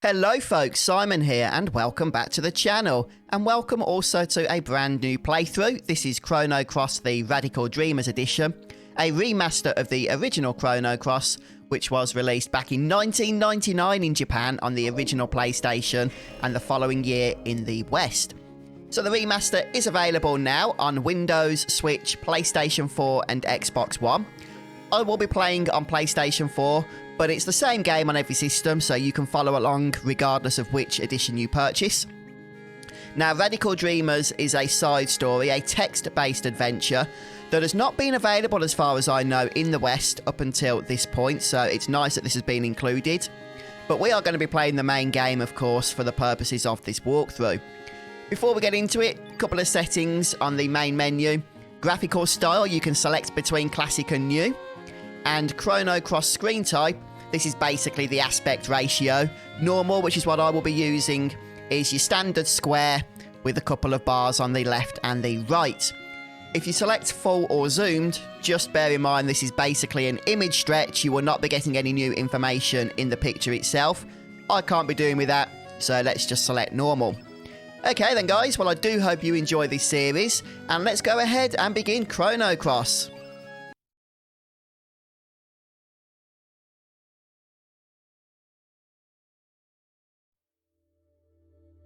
Hello folks, Simon here and welcome back to the channel, and welcome also to a brand new playthrough. This is Chrono Cross the Radical Dreamers edition, a remaster of the original Chrono Cross, which was released back in 1999 in Japan on the original PlayStation and the following year in the West. So the remaster is available now on Windows, Switch, PlayStation 4 and Xbox One. I will be playing on PlayStation 4, but it's the same game on every system, so you can follow along regardless of which edition you purchase. Now, Radical Dreamers is a side story, a text-based adventure that has not been available, as far as I know, in the West up until this point, so it's nice that this has been included. But we are going to be playing the main game, of course, for the purposes of this walkthrough. Before we get into it, a couple of settings on the main menu. Graphical style, you can select between classic and new. And Chrono Cross screen type, this is basically the aspect ratio. Normal, which is what I will be using, is your standard square with a couple of bars on the left and the right. If you select full or zoomed, just bear in mind this is basically an image stretch. You will not be getting any new information in the picture itself. I can't be doing with that, so let's just select normal. Okay then guys, well I do hope you enjoy this series, and let's go ahead and begin Chrono Cross.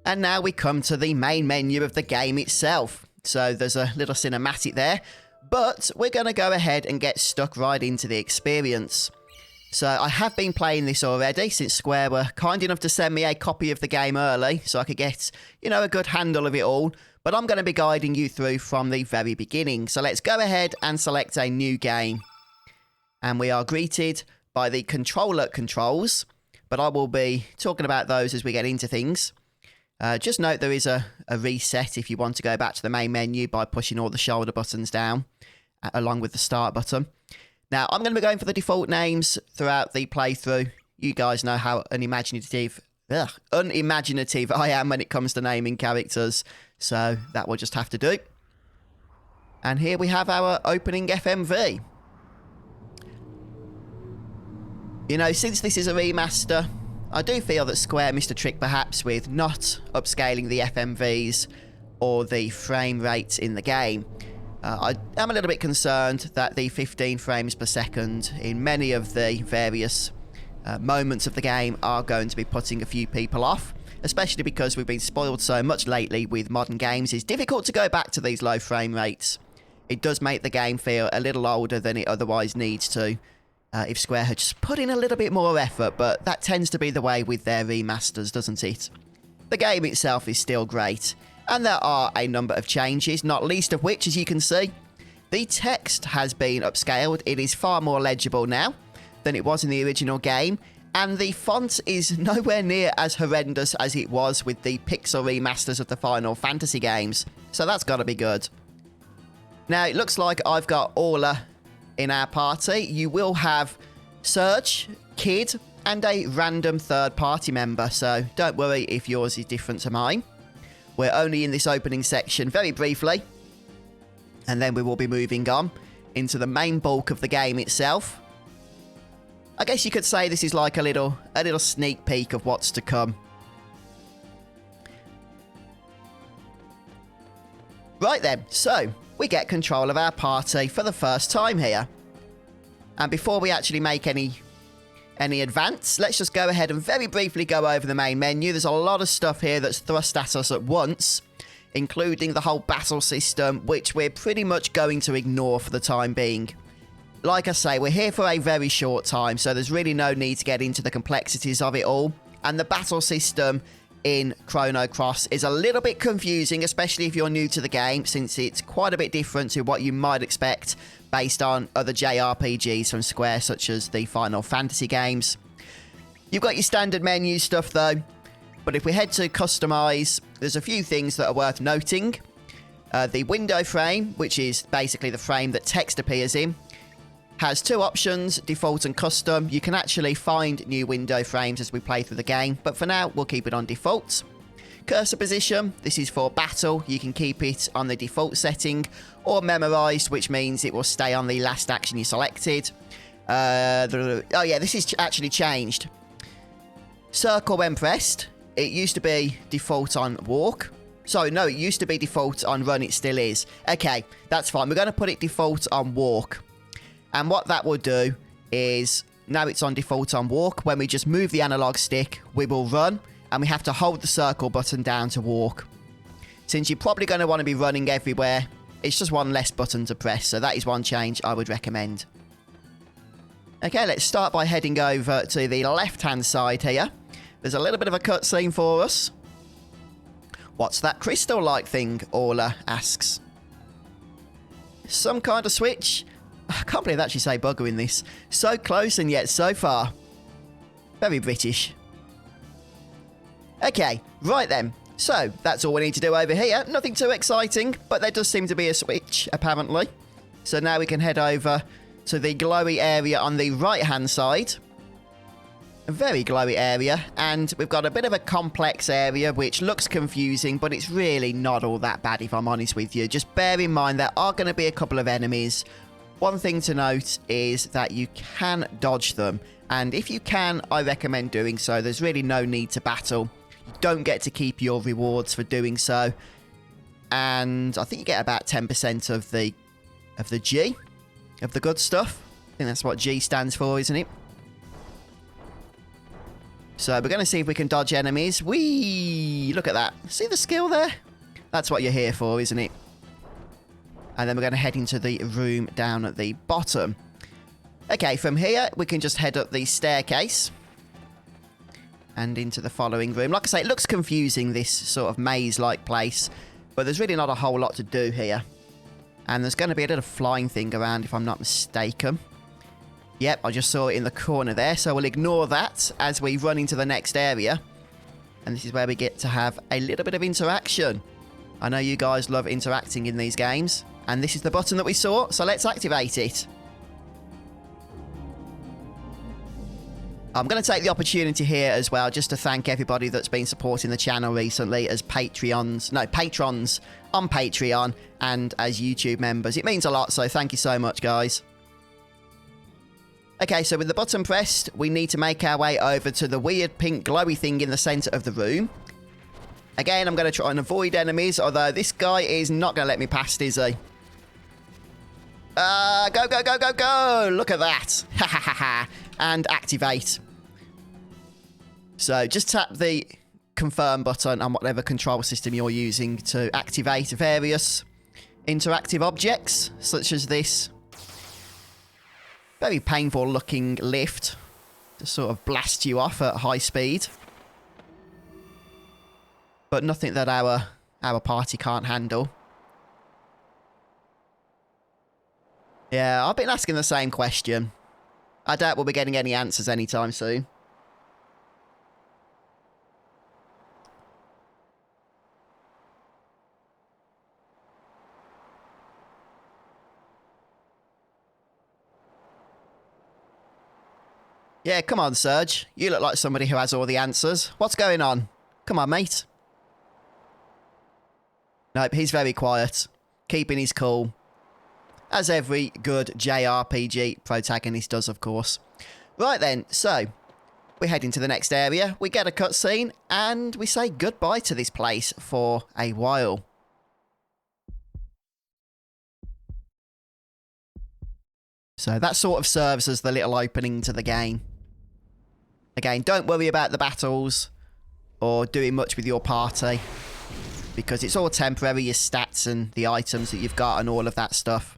And now we come to the main menu of the game itself. So there's a little cinematic there, but we're going to go ahead and get stuck right into the experience. So I have been playing this already since Square were kind enough to send me a copy of the game early so I could get, a good handle of it all. But I'm going to be guiding you through from the very beginning. So let's go ahead and select a new game. And we are greeted by the controller controls, but I will be talking about those as we get into things. Just note there is a reset if you want to go back to the main menu by pushing all the shoulder buttons down, along with the start button. Now, I'm going to be going for the default names throughout the playthrough. You guys know how unimaginative I am when it comes to naming characters, so that will just have to do. And here we have our opening FMV. Since this is a remaster, I do feel that Square missed a trick perhaps with not upscaling the FMVs or the frame rates in the game. I am a little bit concerned that the 15 frames per second in many of the various moments of the game are going to be putting a few people off, especially because we've been spoiled so much lately with modern games. It's difficult to go back to these low frame rates. It does make the game feel a little older than it otherwise needs to. If Square had just put in a little bit more effort, but that tends to be the way with their remasters, doesn't it? The game itself is still great, and there are a number of changes, not least of which, as you can see, the text has been upscaled. It is far more legible now than it was in the original game, and the font is nowhere near as horrendous as it was with the pixel remasters of the Final Fantasy games, so that's got to be good. Now, it looks like I've got Aula in our party. You will have Serge, Kid, and a random third-party member, so don't worry if yours is different to mine. We're only in this opening section very briefly, and then we will be moving on into the main bulk of the game itself. I guess you could say this is like a little sneak peek of what's to come. Right then, so we get control of our party for the first time here. And before we actually make any advance, let's just go ahead and very briefly go over the main menu. There's a lot of stuff here that's thrust at us at once, including the whole battle system, which we're pretty much going to ignore for the time being. Like I say, we're here for a very short time, so there's really no need to get into the complexities of it all. And the battle system in Chrono Cross is a little bit confusing, especially if you're new to the game, since it's quite a bit different to what you might expect based on other JRPGs from Square, such as the Final Fantasy games. You've got your standard menu stuff though, but if we head to customize, there's a few things that are worth noting. The window frame, which is basically the frame that text appears in, has two options, default and custom. You can actually find new window frames as we play through the game, but for now, we'll keep it on default. Cursor position, this is for battle. You can keep it on the default setting, or memorized, which means it will stay on the last action you selected. Oh yeah, this is actually changed. circle when pressed. It used to be default on walk. Sorry, no, it used to be default on run. It still is. Okay, that's fine. We're going to put it default on walk. And what that will do is, now it's on default on walk. When we just move the analog stick, we will run. And we have to hold the circle button down to walk. Since you're probably going to want to be running everywhere, it's just one less button to press. So that is one change I would recommend. Okay, let's start by heading over to the left-hand side here. There's a little bit of a cutscene for us. What's that crystal-like thing? Orla asks. Some kind of switch? I can't believe they actually say bugger in this. So close and yet so far. Very British. Okay, right then. So, that's all we need to do over here. Nothing too exciting, but there does seem to be a switch, apparently. So now we can head over to the glowy area on the right-hand side. A very glowy area, and we've got a bit of a complex area which looks confusing, but it's really not all that bad if I'm honest with you. Just bear in mind there are going to be a couple of enemies. One thing to note is that you can dodge them, and if you can, I recommend doing so. There's really no need to battle. You don't get to keep your rewards for doing so, and I think you get about 10% of the G, of the good stuff. I think that's what G stands for, isn't it? So we're going to see if we can dodge enemies. Whee! Look at that. See the skill there? That's what you're here for, isn't it? And then we're going to head into the room down at the bottom. Okay, from here, we can just head up the staircase. And into the following room. Like I say, it looks confusing, this sort of maze-like place. But there's really not a whole lot to do here. And there's going to be a little flying thing around, if I'm not mistaken. Yep, I just saw it in the corner there, so we'll ignore that as we run into the next area. And this is where we get to have a little bit of interaction. I know you guys love interacting in these games. And this is the button that we saw, so let's activate it. I'm going to take the opportunity here as well just to thank everybody that's been supporting the channel recently as patrons on Patreon and as YouTube members. It means a lot, so thank you so much, guys. Okay, so with the button pressed, we need to make our way over to the weird pink glowy thing in the centre of the room. Again, I'm going to try and avoid enemies, although this guy is not going to let me past, is he? Go, go, go, go, go! Look at that! Ha ha ha ha! And activate. So just tap the confirm button on whatever control system you're using to activate various interactive objects, such as this very painful looking lift to sort of blast you off at high speed. But nothing that our party can't handle. Yeah, I've been asking the same question. I doubt we'll be getting any answers anytime soon. Yeah, come on, Serge. You look like somebody who has all the answers. What's going on? Come on, mate. Nope, he's very quiet. Keeping his cool. As every good JRPG protagonist does, of course. Right then, so we head into the next area, we get a cutscene, and we say goodbye to this place for a while. So that sort of serves as the little opening to the game. Again, don't worry about the battles or doing much with your party, because it's all temporary, your stats and the items that you've got and all of that stuff.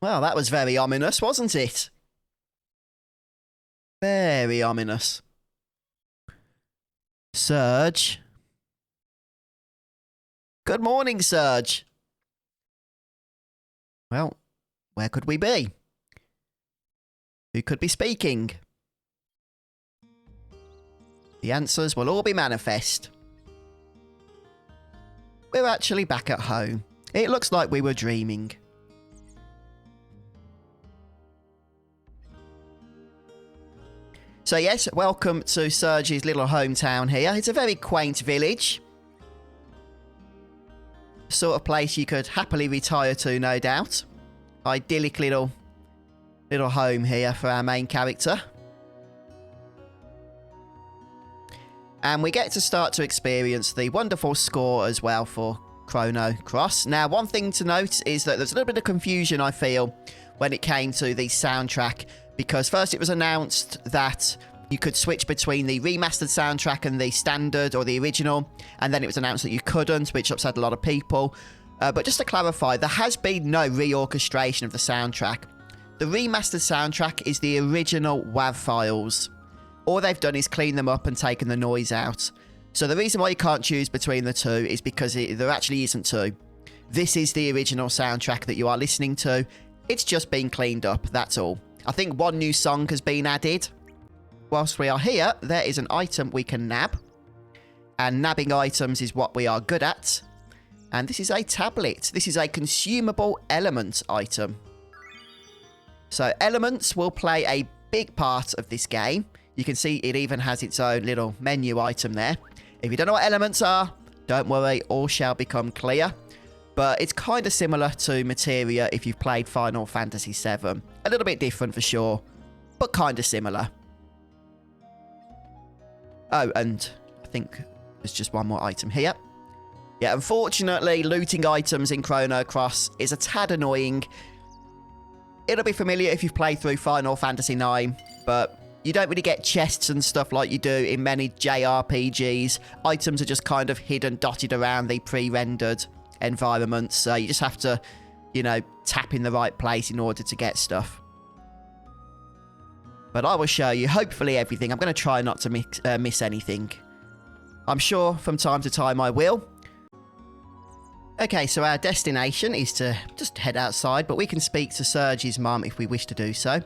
Well, that was very ominous, wasn't it? Very ominous. Serge. Good morning, Serge. Well, where could we be? Who could be speaking? The answers will all be manifest. We're actually back at home. It looks like we were dreaming. So yes, welcome to Serge's little hometown here. It's a very quaint village. sort of place you could happily retire to, no doubt. Idyllic little home here for our main character. And we get to start to experience the wonderful score as well for Chrono Cross. Now, one thing to note is that there's a little bit of confusion, I feel, when it came to the soundtrack, because first it was announced that you could switch between the remastered soundtrack and the standard or the original, and then it was announced that you couldn't, which upset a lot of people. But just to clarify, there has been no reorchestration of the soundtrack. The remastered soundtrack is the original WAV files. All they've done is clean them up and taken the noise out. So the reason why you can't choose between the two is because there actually isn't two. This is the original soundtrack that you are listening to. It's just been cleaned up, that's all. I think one new song has been added. Whilst we are here, there is an item we can nab. And nabbing items is what we are good at. And this is a tablet. This is a consumable element item. So elements will play a big part of this game. You can see it even has its own little menu item there. If you don't know what elements are, don't worry, all shall become clear. But it's kind of similar to materia if you've played Final Fantasy VII. A little bit different for sure, but kind of similar. Oh, and I think there's just one more item here. Yeah, unfortunately, looting items in Chrono Cross is a tad annoying. It'll be familiar if you've played through Final Fantasy IX, but you don't really get chests and stuff like you do in many JRPGs. Items are just kind of hidden, dotted around the pre-rendered environments. So you just have to, you know, tap in the right place in order to get stuff. But I will show you, hopefully, everything. I'm going to try not to miss anything. I'm sure from time to time I will. Okay, so our destination is to just head outside, but we can speak to Serge's mum if we wish to do so.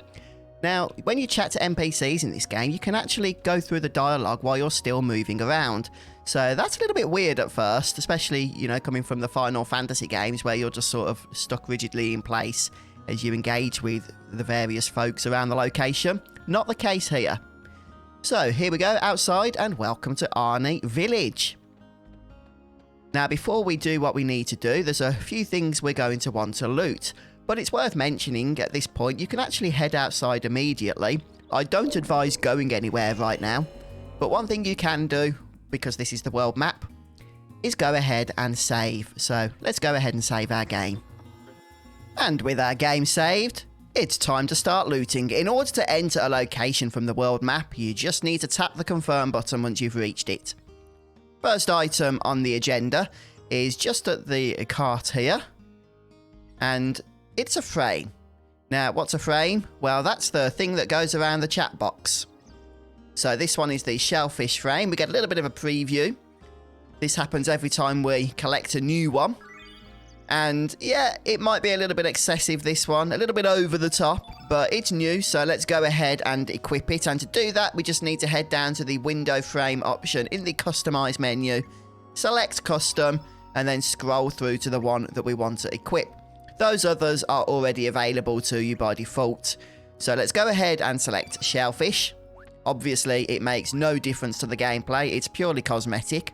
Now, when you chat to NPCs in this game, you can actually go through the dialogue while you're still moving around. So that's a little bit weird at first, especially, you know, coming from the Final Fantasy games where you're just sort of stuck rigidly in place as you engage with the various folks around the location. Not the case here. So here we go outside, and welcome to Arni Village. Now, before we do what we need to do, there's a few things we're going to want to loot. But it's worth mentioning at this point, you can actually head outside immediately. I don't advise going anywhere right now. But one thing you can do, because this is the world map, is go ahead and save. So let's go ahead and save our game. And with our game saved, it's time to start looting. In order to enter a location from the world map, you just need to tap the confirm button once you've reached it. First item on the agenda is just at the cart here. And it's a frame. Now, what's a frame? Well, that's the thing that goes around the chat box. So this one is the shellfish frame. We get a little bit of a preview. This happens every time we collect a new one. And yeah, it might be a little bit excessive, this one. A little bit over the top, but it's new. So let's go ahead and equip it. And to do that, we just need to head down to the window frame option in the customize menu. Select custom and then scroll through to the one that we want to equip. Those others are already available to you by default. So let's go ahead and select shellfish. Obviously, it makes no difference to the gameplay. It's purely cosmetic.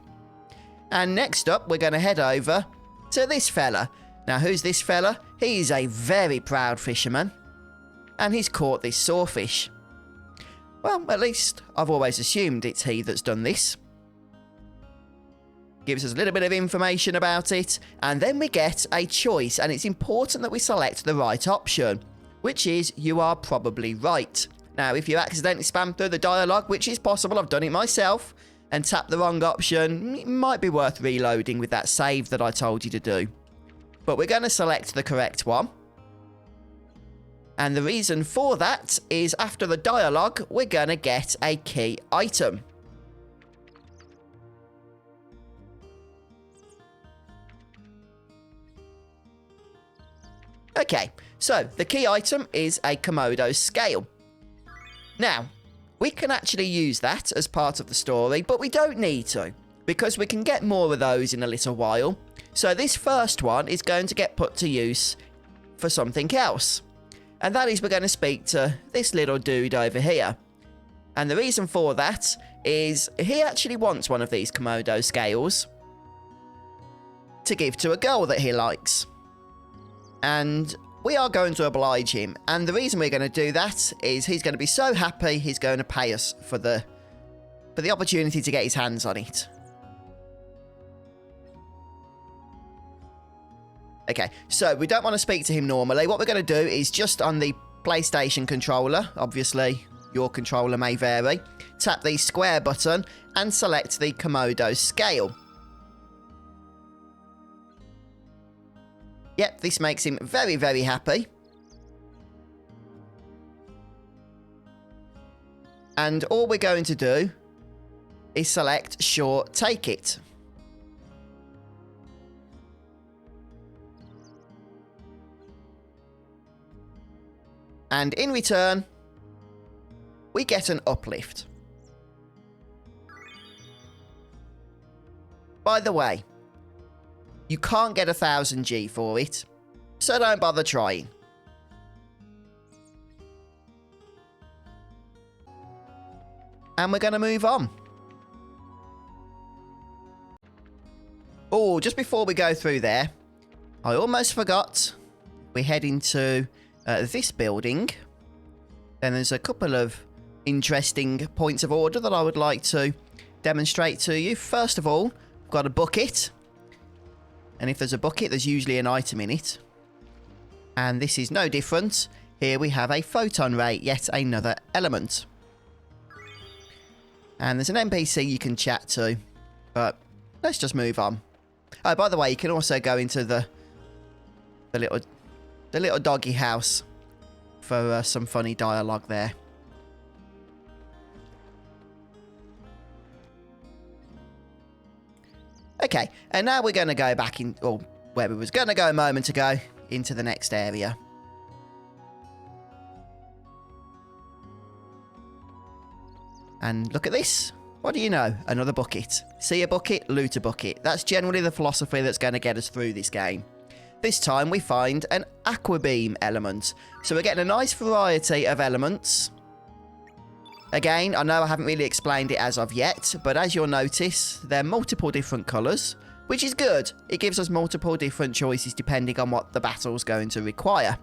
And next up, we're going to head over to this fella. Now, who's this fella? He's a very proud fisherman. And he's caught this sawfish. Well, at least I've always assumed it's he that's done this. Gives us a little bit of information about it, and then we get a choice, and it's important that we select the right option, which is you are probably right. Now, if you accidentally spam through the dialogue, which is possible, I've done it myself, and tap the wrong option, it might be worth reloading with that save that I told you to do. But we're going to select the correct one. And the reason for that is after the dialogue, we're going to get a key item. Okay, so the key item is a Komodo scale. Now, we can actually use that as part of the story, but we don't need to, because we can get more of those in a little while. So this first one is going to get put to use for something else. And that is we're going to speak to this little dude over here. And the reason for that is he actually wants one of these Komodo scales. to give to a girl that he likes. And we are going to oblige him. And the reason we're going to do that is he's going to be so happy he's going to pay us for the opportunity to get his hands on it. Okay, so we don't want to speak to him normally. What we're going to do is just on the PlayStation controller, obviously your controller may vary, tap the square button and select the Komodo scale. Yep, this makes him very, very happy. And all we're going to do is select Sure, Take It. And in return, we get an uplift. By the way, you can't get 1000 G for it, so don't bother trying. And we're going to move on. Oh, just before we go through there, I almost forgot. We head into this building. Then there's a couple of interesting points of order that I would like to demonstrate to you. First of all, we've got a bucket. And if there's a bucket, there's usually an item in it. And this is no different. Here we have a photon ray, yet another element. And there's an NPC you can chat to. But let's just move on. Oh, by the way, you can also go into the little doggy house for some funny dialogue there. Okay, and now we're going to go back in, or where we was going to go a moment ago, into the next area. And look at this. What do you know? Another bucket. See a bucket, loot a bucket. That's generally the philosophy that's going to get us through this game. This time we find an aqua beam element. So we're getting a nice variety of elements. Again, I know I haven't really explained it as of yet, but as you'll notice, they're multiple different colours, which is good. It gives us multiple different choices depending on what the battle's going to require.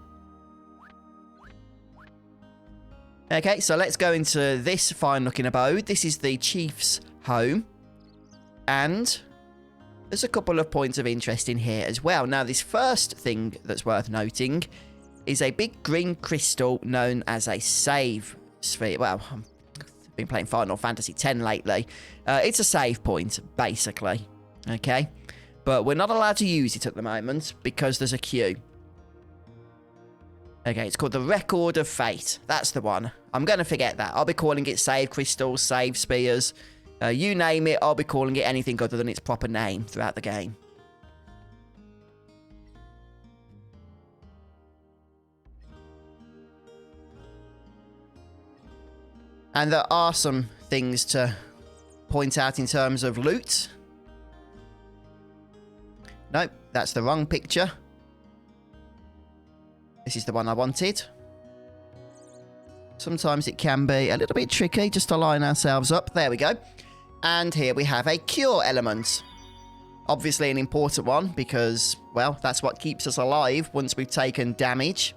Okay, so let's go into this fine-looking abode. This is the chief's home, and there's a couple of points of interest in here as well. Now, this first thing that's worth noting is a big green crystal known as a save sphere. Well, I've been playing Final Fantasy X lately. It's a save point, basically. Okay? But we're not allowed to use it at the moment because there's a queue. Okay, it's called the Record of Fate. That's the one. I'm going to forget that. I'll be calling it save crystals, save spears. You name it, I'll be calling it anything other than its proper name throughout the game. And there are some things to point out in terms of loot. Nope, that's the wrong picture. This is the one I wanted. Sometimes it can be a little bit tricky just to line ourselves up. There we go. And here we have a cure element. Obviously an important one because, well, that's what keeps us alive once we've taken damage.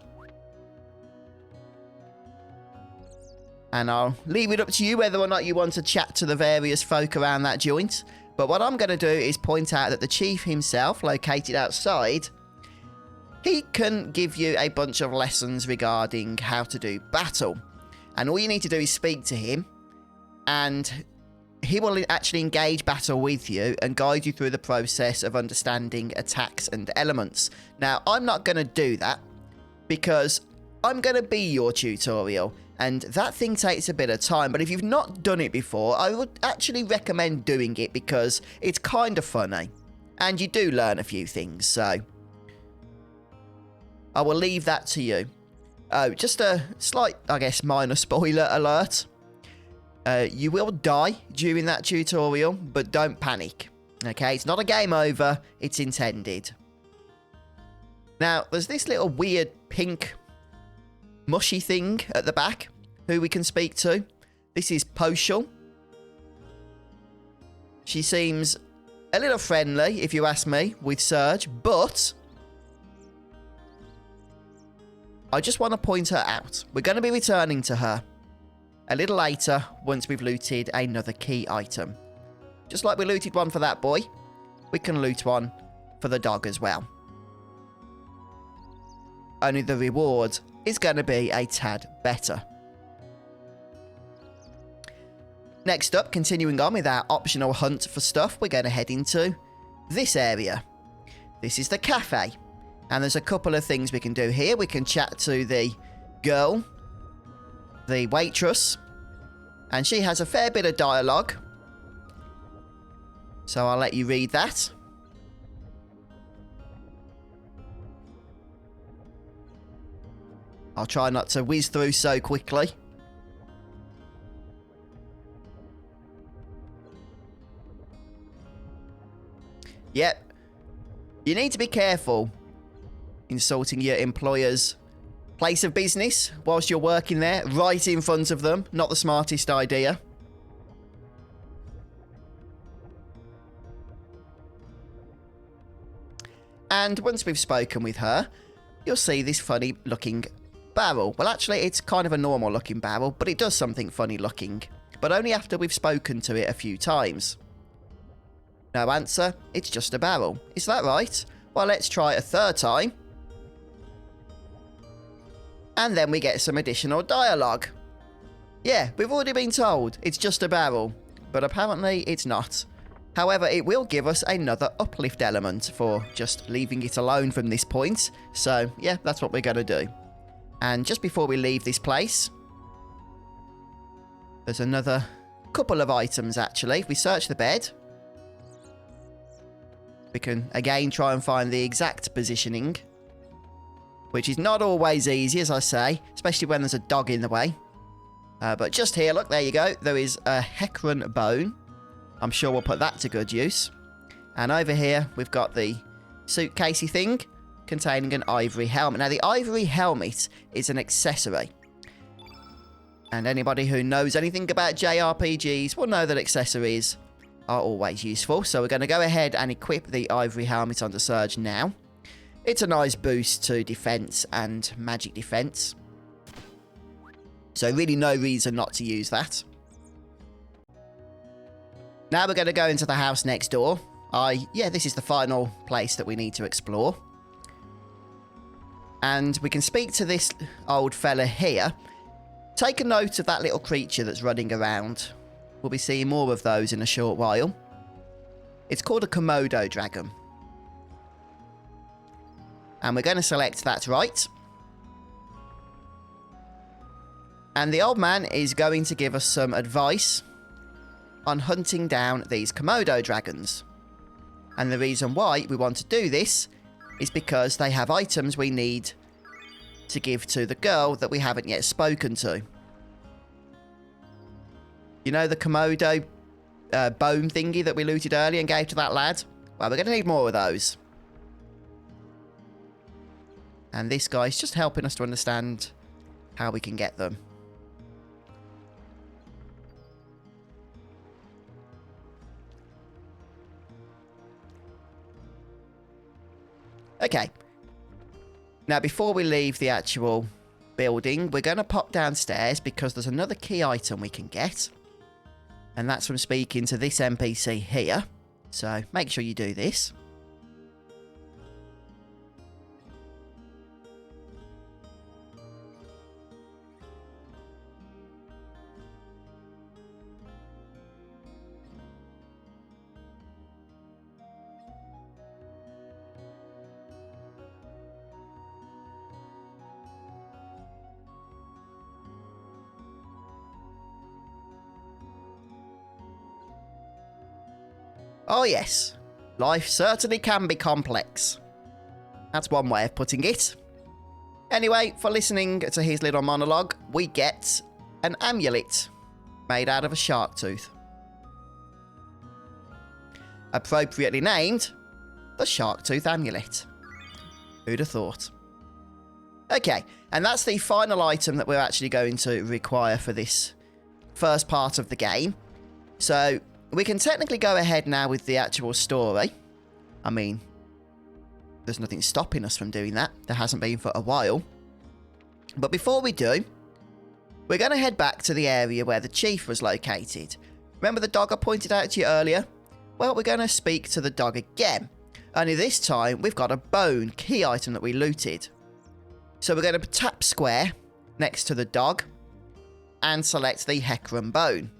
And I'll leave it up to you whether or not you want to chat to the various folk around that joint. But what I'm going to do is point out that the chief himself, located outside, he can give you a bunch of lessons regarding how to do battle. And all you need to do is speak to him, and he will actually engage battle with you and guide you through the process of understanding attacks and elements. Now, I'm not going to do that because I'm going to be your tutorial, and that thing takes a bit of time. But if you've not done it before, I would actually recommend doing it because it's kind of funny, and you do learn a few things, so I will leave that to you. Oh, just a slight, I guess, minor spoiler alert. You will die during that tutorial, but don't panic. Okay, it's not a game over, it's intended. Now, there's this little weird pink mushy thing at the back who we can speak to. This is Poshul. She seems a little friendly, if you ask me, with Serge, but I just want to point her out. We're going to be returning to her a little later once we've looted another key item. Just like we looted one for that boy, we can loot one for the dog as well. Only the reward is going to be a tad better. Next up, continuing on with our optional hunt for stuff, we're going to head into this area. This is the cafe. And there's a couple of things we can do here. We can chat to the girl, the waitress, and she has a fair bit of dialogue. So I'll let you read that. I'll try not to whiz through so quickly. Yep. You need to be careful insulting your employer's place of business whilst you're working there, right in front of them. Not the smartest idea. And once we've spoken with her, you'll see this funny looking barrel. Well, actually, it's kind of a normal looking barrel, but it does something funny looking. But only after we've spoken to it a few times. No answer, it's just a barrel. Is that right? Well, let's try a third time. And then we get some additional dialogue. Yeah, we've already been told it's just a barrel, but apparently it's not. However, it will give us another uplift element for just leaving it alone from this point. So, yeah, that's what we're going to do. And just before we leave this place, there's another couple of items, actually. If we search the bed, we can, again, try and find the exact positioning, which is not always easy, as I say, especially when there's a dog in the way. But just here, look, there you go. There is a Hecarim bone. I'm sure we'll put that to good use. And over here, we've got the suitcasey thing containing an ivory helmet. Now, the ivory helmet is an accessory. And anybody who knows anything about JRPGs will know that accessories are always useful. So we're going to go ahead and equip the ivory helmet onto Serge now. It's a nice boost to defense and magic defense. So really no reason not to use that. Now we're going to go into the house next door. Yeah, this is the final place that we need to explore. And we can speak to this old fella here. Take a note of that little creature that's running around. We'll be seeing more of those in a short while. It's called a Komodo dragon. And we're going to select that right. And the old man is going to give us some advice on hunting down these Komodo dragons. And the reason why we want to do this is because they have items we need to give to the girl that we haven't yet spoken to. You know the Komodo bone thingy that we looted earlier and gave to that lad? Well, we're going to need more of those. And this guy's just helping us to understand how we can get them. Okay. Now, before we leave the actual building, we're going to pop downstairs because there's another key item we can get. And that's from speaking to this NPC here. So, make sure you do this. Oh yes, life certainly can be complex. That's one way of putting it. Anyway, for listening to his little monologue, we get an amulet made out of a shark tooth. Appropriately named, the Shark Tooth Amulet. Who'd have thought? Okay, and that's the final item that we're actually going to require for this first part of the game. So, we can technically go ahead now with the actual story. I mean, there's nothing stopping us from doing that. There hasn't been for a while. But before we do, we're going to head back to the area where the chief was located. Remember the dog I pointed out to you earlier? Well, we're going to speak to the dog again. Only this time, we've got a bone, key item that we looted. So we're going to tap square next to the dog and select the Hecarim bone.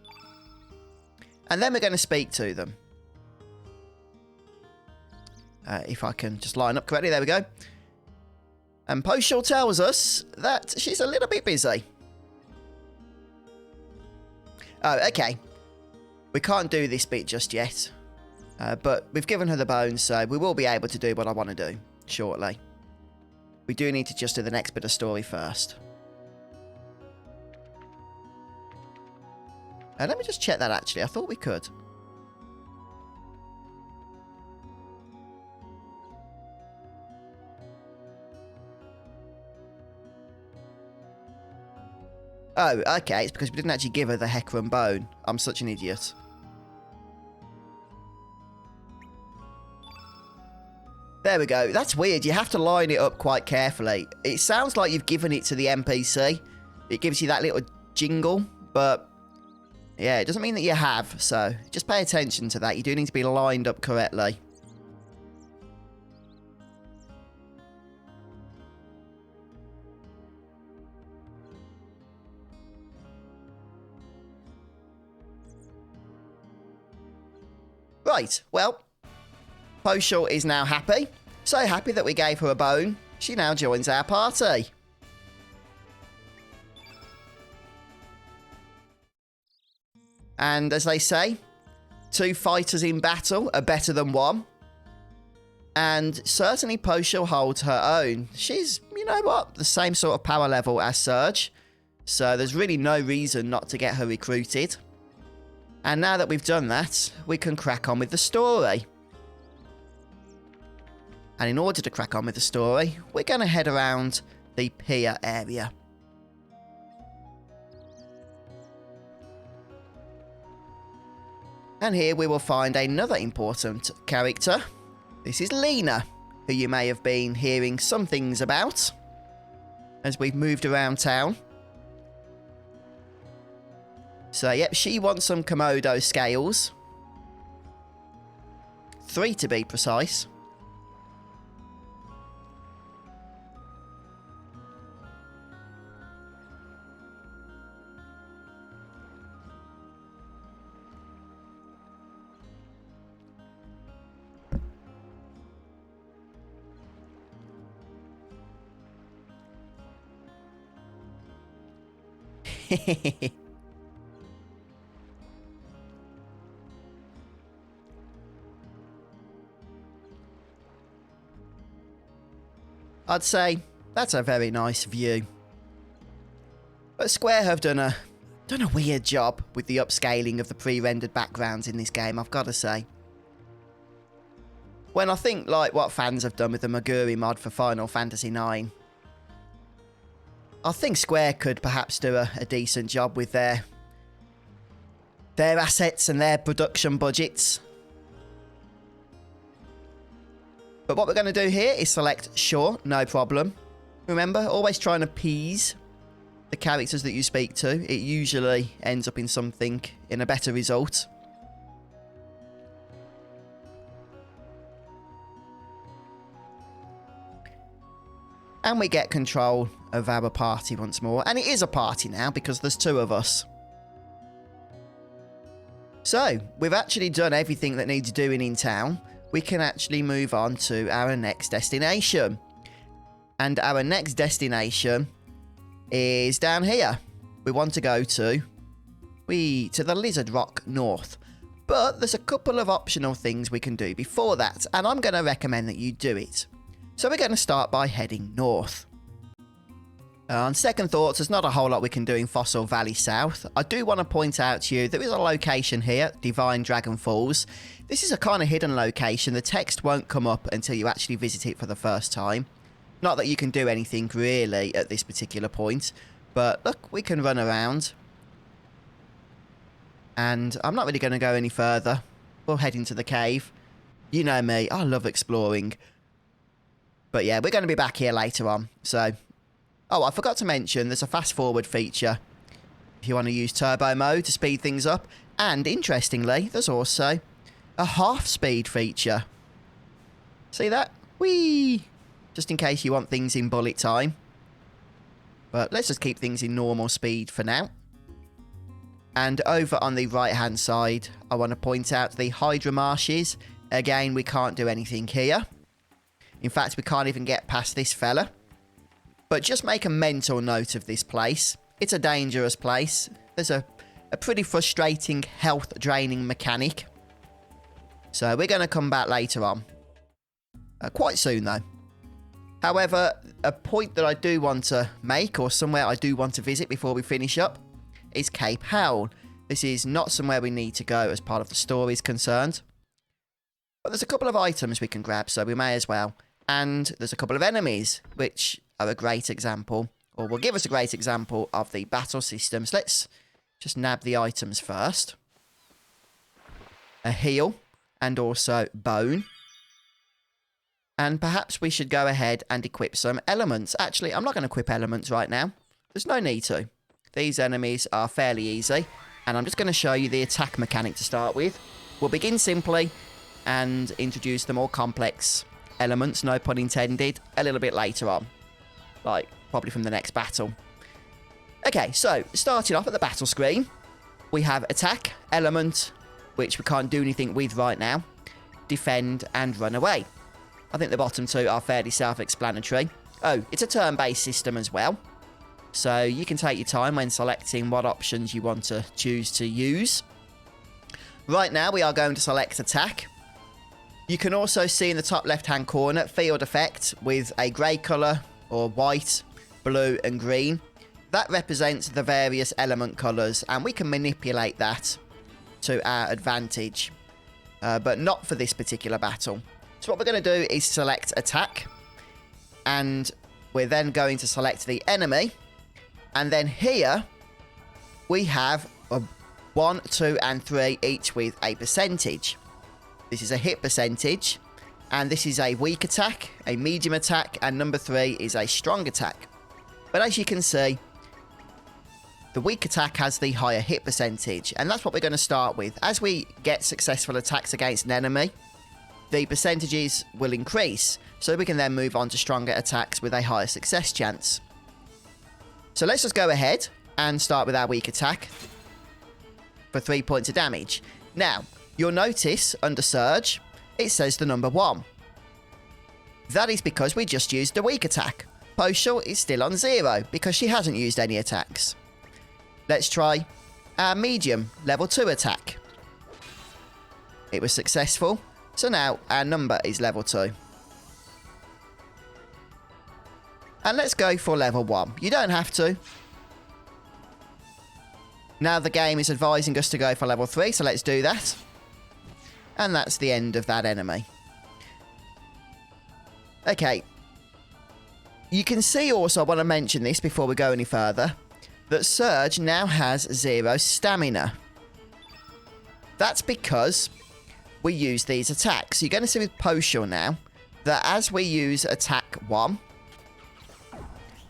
And then we're going to speak to them. If I can just line up correctly, there we go. And Poshul tells us that she's a little bit busy. Oh, okay. We can't do this bit just yet. But we've given her the bones, so we will be able to do what I want to do shortly. We do need to just do the next bit of story first. Let me just check that, actually. I thought we could. Oh, okay. It's because we didn't actually give her the Hecarim bone. I'm such an idiot. There we go. That's weird. You have to line it up quite carefully. It sounds like you've given it to the NPC. It gives you that little jingle, but yeah, it doesn't mean that you have, so just pay attention to that. You do need to be lined up correctly. Right, well, Poshul is now happy. So happy that we gave her a bone. She now joins our party. And as they say, 2 fighters in battle are better than 1. And certainly Poshul holds her own. She's, you know what, the same sort of power level as Serge. So there's really no reason not to get her recruited. And now that we've done that, we can crack on with the story. And in order to crack on with the story, we're going to head around the pier area. And here we will find another important character. This is Lena, who you may have been hearing some things about as we've moved around town. So, yep, she wants some Komodo scales. 3 to be precise. I'd say that's a very nice view. But Square have done a weird job with the upscaling of the pre-rendered backgrounds in this game, I've got to say. When I think like what fans have done with the Maguri mod for Final Fantasy IX, I think Square could perhaps do a decent job with their assets and their production budgets. But what we're going to do here is select sure, no problem. Remember, always try and appease the characters that you speak to. It usually ends up in something, in a better result. And we get control of our party once more. And it is a party now because there's 2 of us. So, we've actually done everything that needs doing in town. We can actually move on to our next destination. And our next destination is down here. We want to go to the Lizard Rock North. But there's a couple of optional things we can do before that, and I'm going to recommend that you do it. So we're going to start by heading north. On second thoughts, there's not a whole lot we can do in Fossil Valley South. I do want to point out to you, there is a location here, Divine Dragon Falls. This is a kind of hidden location. The text won't come up until you actually visit it for the first time. Not that you can do anything really at this particular point, but look, we can run around. And I'm not really going to go any further. We'll head into the cave. You know me, I love exploring. But yeah, we're going to be back here later on. So, oh, I forgot to mention there's a fast forward feature if you want to use turbo mode to speed things up. And interestingly, there's also a half speed feature. See that? Whee! Just in case you want things in bullet time. But let's just keep things in normal speed for now. And over on the right hand side, I want to point out the Hydra Marshes. Again, we can't do anything here. In fact, we can't even get past this fella. But just make a mental note of this place. It's a dangerous place. There's a pretty frustrating health draining mechanic. So we're going to come back later on. Quite soon though. However, a point that I do want to make, or somewhere I do want to visit before we finish up, is Cape Howl. This is not somewhere we need to go as part of the story is concerned. But there's a couple of items we can grab, so we may as well. And there's a couple of enemies, which are a great example, or will give us a great example of the battle systems. Let's just nab the items first. A heal, and also bone. And perhaps we should go ahead and equip some elements. Actually, I'm not going to equip elements right now. There's no need to. These enemies are fairly easy. And I'm just going to show you the attack mechanic to start with. We'll begin simply and introduce the more complex elements, no pun intended, a little bit later on. Like, probably from the next battle. Okay, so, starting off at the battle screen, we have attack, element, which we can't do anything with right now, defend, and run away. I think the bottom two are fairly self-explanatory. Oh, it's a turn-based system as well. So, you can take your time when selecting what options you want to choose to use. Right now, we are going to select attack. You can also see in the top left-hand corner, field effect with a grey colour, or white, blue and green. That represents the various element colours, and we can manipulate that to our advantage. But not for this particular battle. So what we're going to do is select attack, and we're then going to select the enemy. And then here, we have a 1, 2 and 3, each with a percentage. This is a hit percentage, and this is a weak attack, a medium attack, and number 3 is a strong attack. But as you can see, the weak attack has the higher hit percentage, and that's what we're going to start with. As we get successful attacks against an enemy, the percentages will increase, so we can then move on to stronger attacks with a higher success chance. So let's just go ahead and start with our weak attack for 3 points of damage. Now, you'll notice under Serge, it says the number 1. That is because we just used the weak attack. Poshel is still on 0 because she hasn't used any attacks. Let's try our medium level 2 attack. It was successful, so now our number is level 2. And let's go for level 1. You don't have to. Now the game is advising us to go for level 3, so let's do that. And that's the end of that enemy. Okay. You can see also, I want to mention this before we go any further, that Serge now has 0 stamina. That's because we use these attacks. You're going to see with Poshel now that as we use attack 1,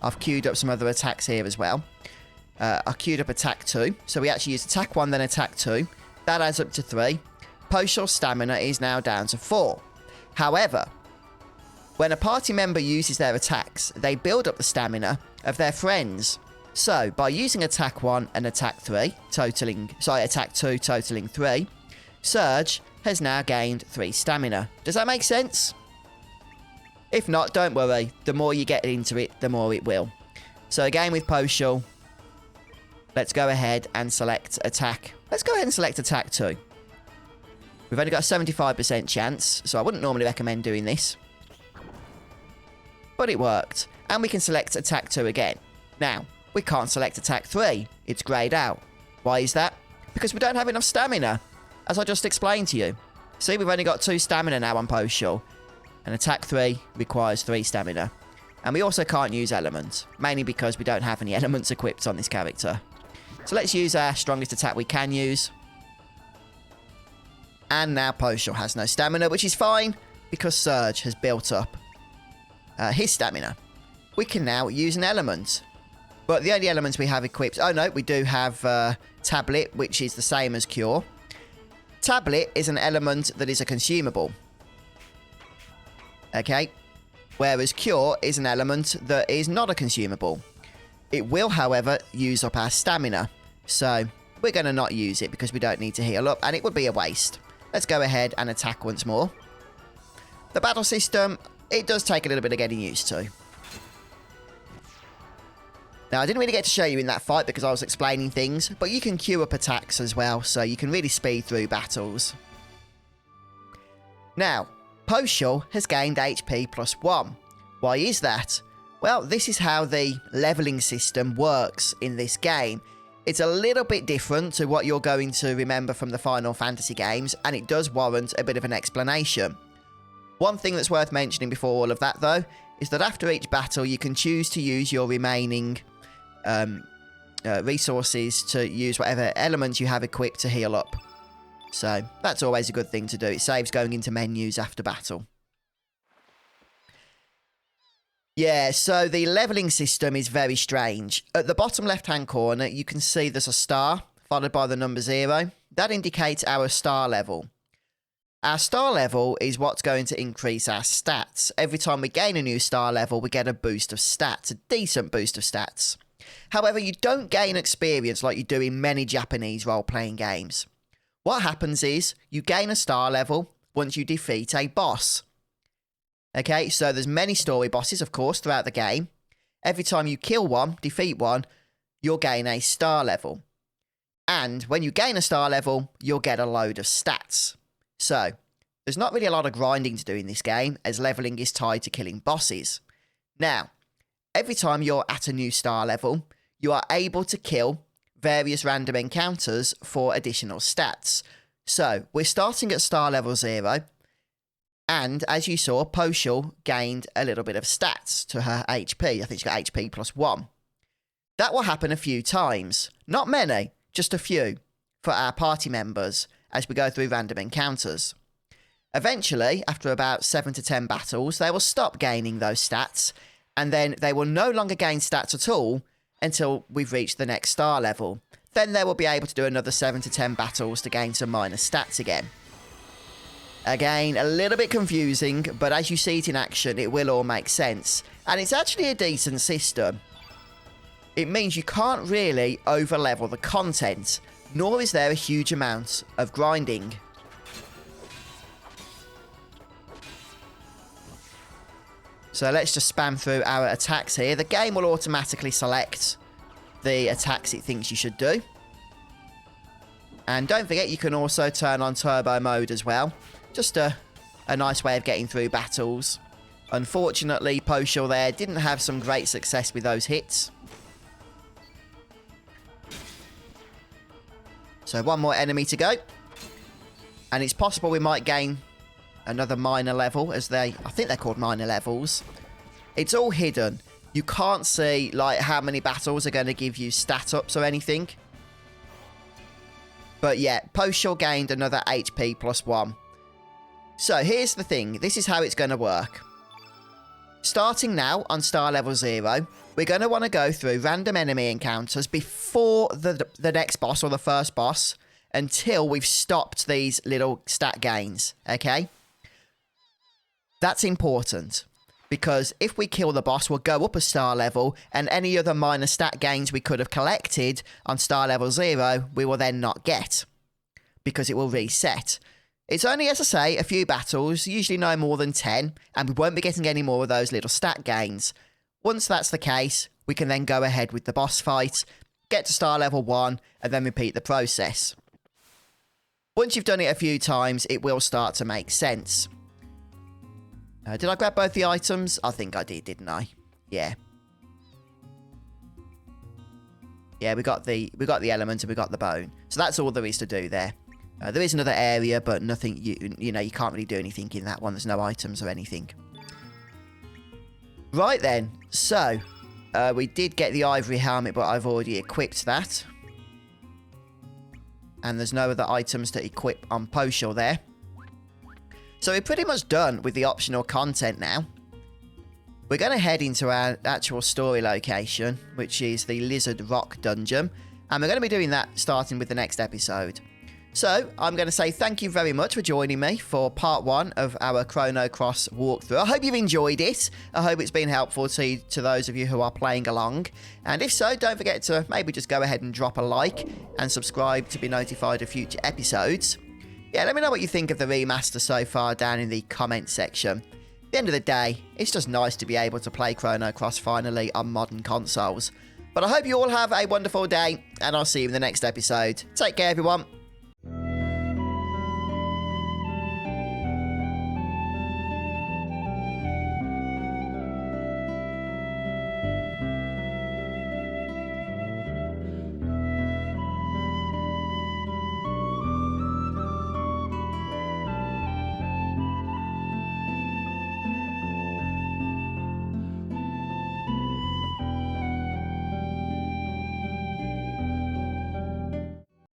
I've queued up some other attacks here as well. I queued up attack 2. So we actually use attack 1, then attack 2. That adds up to 3. Poshal's stamina is now down to 4. However, when a party member uses their attacks, they build up the stamina of their friends. So, by using attack 1 and attack 2 totaling 3, Serge has now gained 3 stamina. Does that make sense? If not, don't worry. The more you get into it, the more it will. So again with Poshel, let's go ahead and select attack. Let's go ahead and select attack 2. We've only got a 75% chance, so I wouldn't normally recommend doing this. But it worked. And we can select attack 2 again. Now, we can't select attack 3. It's greyed out. Why is that? Because we don't have enough stamina, as I just explained to you. See, we've only got 2 stamina now on Poshel. And attack 3 requires 3 stamina. And we also can't use elements, mainly because we don't have any elements equipped on this character. So let's use our strongest attack we can use. And now Poshul has no stamina, which is fine, because Serge has built up his stamina. We can now use an element. But the only elements we have equipped... Oh, no, we do have Tablet, which is the same as Cure. Tablet is an element that is a consumable. Okay? Whereas Cure is an element that is not a consumable. It will, however, use up our stamina. So, we're going to not use it because we don't need to heal up, and it would be a waste. Let's go ahead and attack once more. The battle system, it does take a little bit of getting used to. Now, I didn't really get to show you in that fight because I was explaining things, but you can queue up attacks as well, so you can really speed through battles. Now, Poshul has gained HP +1. Why is that? Well, this is how the leveling system works in this game. It's a little bit different to what you're going to remember from the Final Fantasy games, and it does warrant a bit of an explanation. One thing that's worth mentioning before all of that, though, is that after each battle, you can choose to use your remaining resources to use whatever elements you have equipped to heal up. So, that's always a good thing to do. It saves going into menus after battle. Yeah, so the leveling system is very strange. At the bottom left-hand corner, you can see there's a star, followed by the number 0. That indicates our star level. Our star level is what's going to increase our stats. Every time we gain a new star level, we get a boost of stats, a decent boost of stats. However, you don't gain experience like you do in many Japanese role-playing games. What happens is, you gain a star level once you defeat a boss. Okay, so there's many story bosses, of course, throughout the game. Every time you kill one, defeat one, you'll gain a star level. And when you gain a star level, you'll get a load of stats. So, there's not really a lot of grinding to do in this game, as leveling is tied to killing bosses. Now, every time you're at a new star level, you are able to kill various random encounters for additional stats. So, we're starting at star level 0, and as you saw, Poshul gained a little bit of stats to her HP. I think she got HP +1. That will happen a few times. Not many, just a few, for our party members as we go through random encounters. Eventually, after about 7 to 10 battles, they will stop gaining those stats, and then they will no longer gain stats at all until we've reached the next star level. Then they will be able to do another 7 to 10 battles to gain some minor stats again. Again, a little bit confusing, but as you see it in action, it will all make sense. And it's actually a decent system. It means you can't really over-level the content, nor is there a huge amount of grinding. So let's just spam through our attacks here. The game will automatically select the attacks it thinks you should do. And don't forget, you can also turn on turbo mode as well. Just a nice way of getting through battles. Unfortunately, Poshul there didn't have some great success with those hits. So one more enemy to go. And it's possible we might gain another minor level, as I think they're called minor levels. It's all hidden. You can't see like how many battles are going to give you stat ups or anything. But yeah, Poshul gained another HP +1. So here's the thing. This is how it's going to work. Starting now on star level 0, we're going to want to go through random enemy encounters before the next boss or the first boss until we've stopped these little stat gains, okay? That's important because if we kill the boss, we'll go up a star level, and any other minor stat gains we could have collected on star level 0, we will then not get because it will reset. It's only, as I say, a few battles, usually no more than 10, and we won't be getting any more of those little stat gains. Once that's the case, we can then go ahead with the boss fight, get to star level 1, and then repeat the process. Once you've done it a few times, it will start to make sense. Did I grab both the items? I think I did, didn't I? Yeah. Yeah, we got the element and we got the bone. So that's all there is to do there. There is another area, but nothing, you know, you can't really do anything in that one. There's no items or anything. Right then, so, we did get the ivory helmet, but I've already equipped that. And there's no other items to equip on Poshul there. So we're pretty much done with the optional content now. We're going to head into our actual story location, which is the Lizard Rock Dungeon. And we're going to be doing that starting with the next episode. So I'm going to say thank you very much for joining me for part 1 of our Chrono Cross walkthrough. I hope you've enjoyed it. I hope it's been helpful to those of you who are playing along. And if so, don't forget to maybe just go ahead and drop a like and subscribe to be notified of future episodes. Yeah, let me know what you think of the remaster so far down in the comment section. At the end of the day, it's just nice to be able to play Chrono Cross finally on modern consoles. But I hope you all have a wonderful day, and I'll see you in the next episode. Take care, everyone.